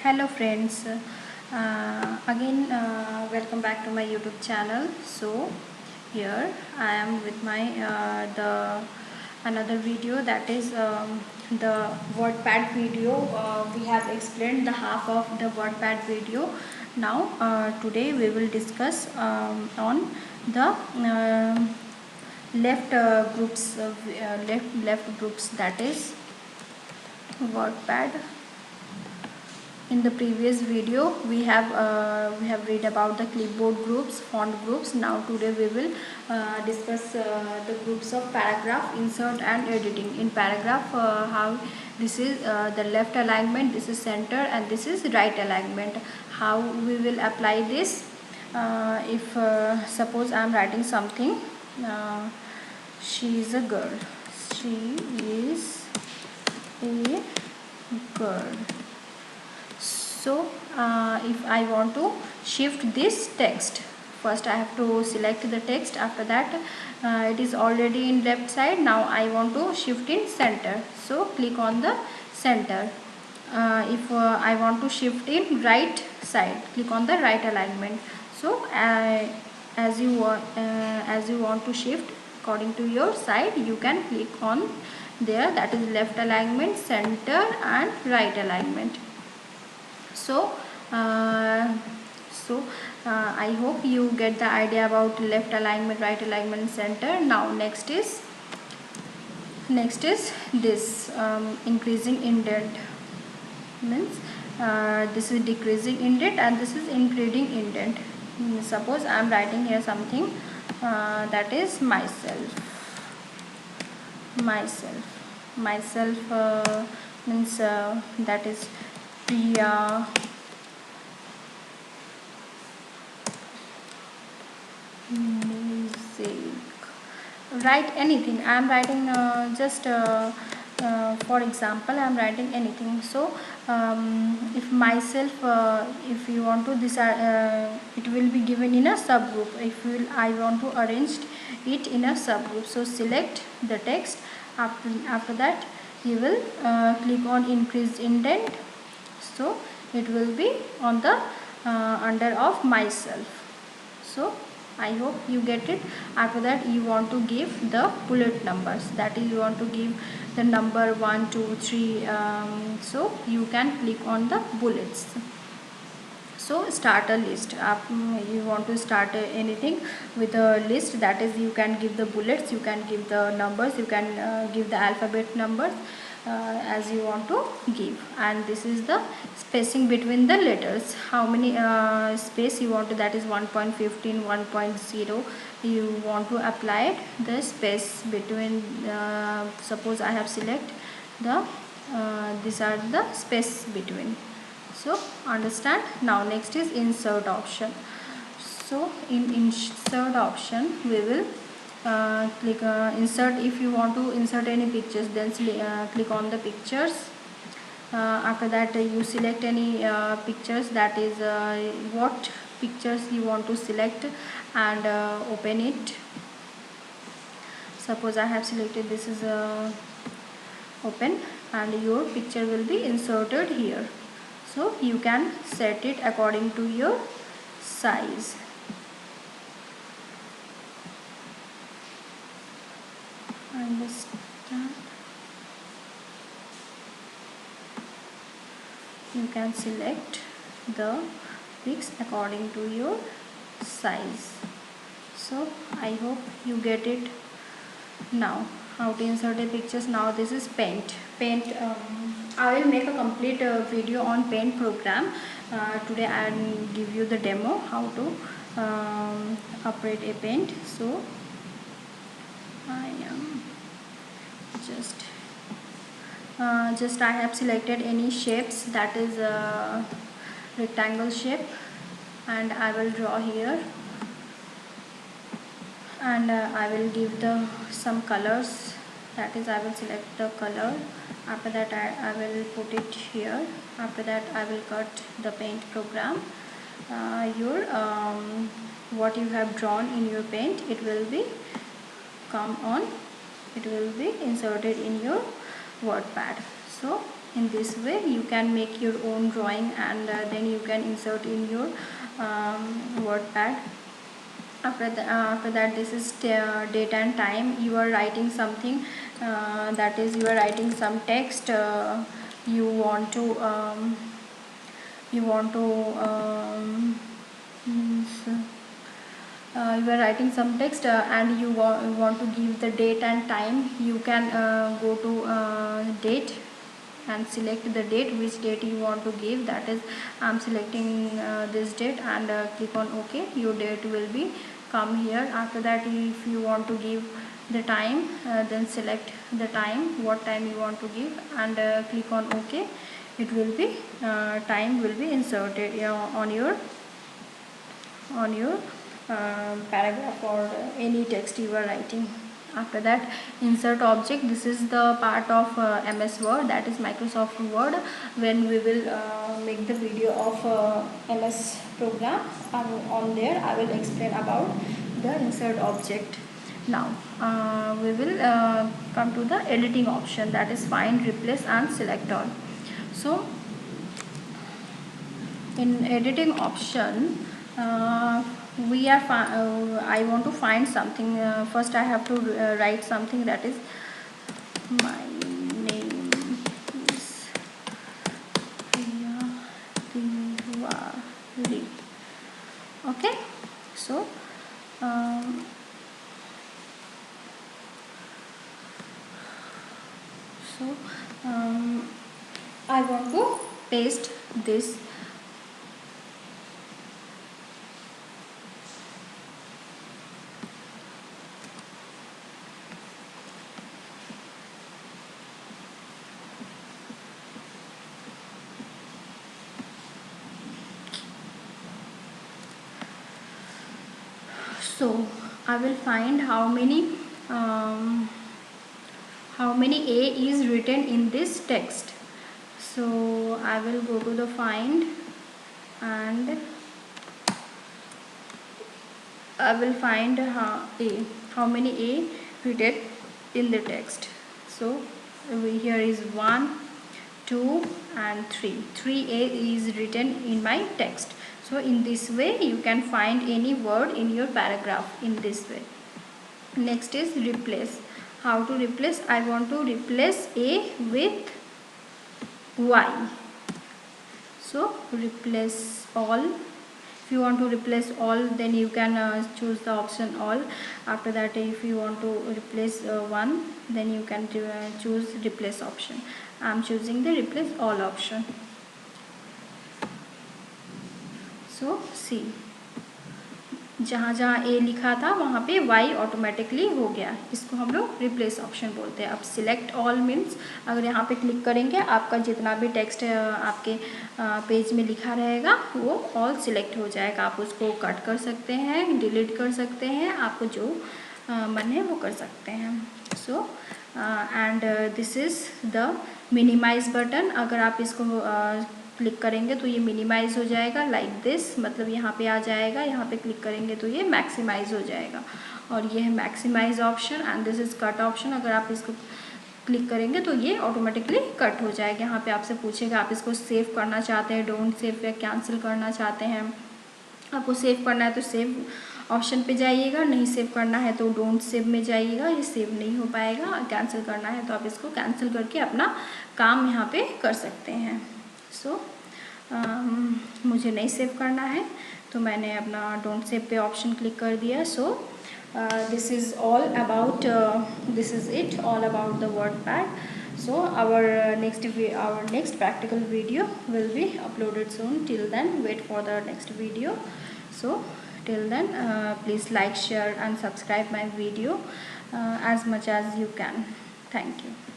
Hello friends, again welcome back to my YouTube channel. So here I am with my the another video, that is the WordPad video. We have explained the half of the WordPad video. Now today we will discuss on the left groups, that is WordPad. In the previous video we have read about the clipboard groups, font groups. Now today we will discuss the groups of paragraph, insert and editing. In paragraph, how this is the left alignment, this is center, and this is right alignment. How we will apply this? If suppose I am writing something, she is a girl, she is a girl. So if I want to shift this text, first I have to select the text. After that it is already in left side. Now I want to shift in center, so click on the center. If I want to shift in right side, click on the right alignment. So as you want to shift according to your side, you can click on there, that is left alignment, center and right alignment. So I hope you get the idea about left alignment, right alignment, center. Now next is this increasing indent, means this is decreasing indent and this is increasing indent. Suppose I am writing here something, that is myself means that is Priya music. Write anything. I am writing just for example, I am writing anything. So if myself, if you want to, this it will be given in a subgroup. I want to arrange it in a subgroup, so select the text. After that you will click on increase indent, so it will be on the under of myself. So I hope you get it. After that you want to give the bullet numbers, that is you want to give the number 1 2 3, so you can click on the bullets. So start a list. You want to start anything with a list, that is you can give the bullets, you can give the numbers, you can give the alphabet numbers as you want to give. And this is the spacing between the letters, how many space you want to, that is 1.15, 1.0. you want to apply the space between, suppose I have select the these are the space between. So understand. Now next is insert option. So in insert option we will click insert. If you want to insert any pictures, then click on the pictures. After that you select any pictures, that is what pictures you want to select, and open it. Suppose I have selected this is open, and your picture will be inserted here. So you can set it according to your size. Understand? You can select the pics according to your size. So I hope you get it. Now how to insert the pictures. Now this is paint. I will make a complete video on paint program. Today I will give you the demo how to operate a paint. So I am just I have selected any shapes, that is rectangle shape, and I will draw here, and I will give the some colors, that is I will select the color. After that I will put it here. After that I will cut the paint program. Your what you have drawn in your paint, it will be inserted in your WordPad. So In this way you can make your own drawing, and then you can insert in your WordPad. After that, this is date and time. You are writing something, that is, you are writing some text. You want to you are writing some text, and you want to give the date and time. You can go to date and select the date, which date you want to give. That is, I'm selecting this date, and click on OK. Your date will be come here. After that, if you want to give the time, then select the time, what time you want to give, and click on OK. It will be time will be inserted on your paragraph or any text you are writing. After that, insert object. This is the part of MS Word, that is Microsoft Word. When we will make the video of MS program, on there I will explain about the insert object. Now we will come to the editing option, that is find, replace and select all. So in editing option, I want to find something. First I have to write something, that is, my name is Priya Tiwari. Okay, so I want to paste this. So I will find how many A is written in this text. So I will go to the find, and I will find how many A written in the text. So here is 1, 2 and 3. 3A is written in my text. So in this way you can find any word in your paragraph in this way. Next is replace. How to replace? I want to replace A with Y. So replace all. If you want to replace all, then you can choose the option all. After that, if you want to replace one, then you can choose replace option. I am choosing the replace all option. So see, जहाँ जहाँ ए लिखा था वहाँ पे Y automatically हो गया. इसको हम लोग रिप्लेस ऑप्शन बोलते हैं. अब सिलेक्ट ऑल मीन्स अगर यहाँ पे क्लिक करेंगे आपका जितना भी टेक्स्ट आपके पेज में लिखा रहेगा वो ऑल सिलेक्ट हो जाएगा. आप उसको कट कर सकते हैं, डिलीट कर सकते हैं, आपको जो मन है वो कर सकते हैं. So and this is the minimize button. अगर आप इसको क्लिक करेंगे तो ये मिनिमाइज हो जाएगा लाइक दिस, मतलब यहाँ पे आ जाएगा. यहाँ पे क्लिक करेंगे तो ये मैक्सिमाइज हो जाएगा. और ये है maximize option. And this is cut option. अगर आप इसको क्लिक करेंगे तो ये ऑटोमेटिकली कट हो जाएगा. यहाँ पे आपसे पूछेगा आप इसको सेव करना चाहते हैं, डोंट सेव, या कैंसिल करना चाहते हैं. आपको सेव करना है तो सेव ऑप्शन पे जाइएगा, नहीं सेव करना है तो डोंट सेव में जाइएगा. ये सेव नहीं हो पाएगा. कैंसिल करना है तो आप इसको कैंसिल करके अपना काम यहाँ पे कर सकते हैं. सो मुझे नहीं सेव करना है तो मैंने अपना डोंट सेव पे ऑप्शन क्लिक कर दिया. So this is all about this is it all about the WordPad. So our next practical video will be uploaded soon. Till then, wait for the next video. So till then, please like, share and subscribe my video as much as you can. Thank you.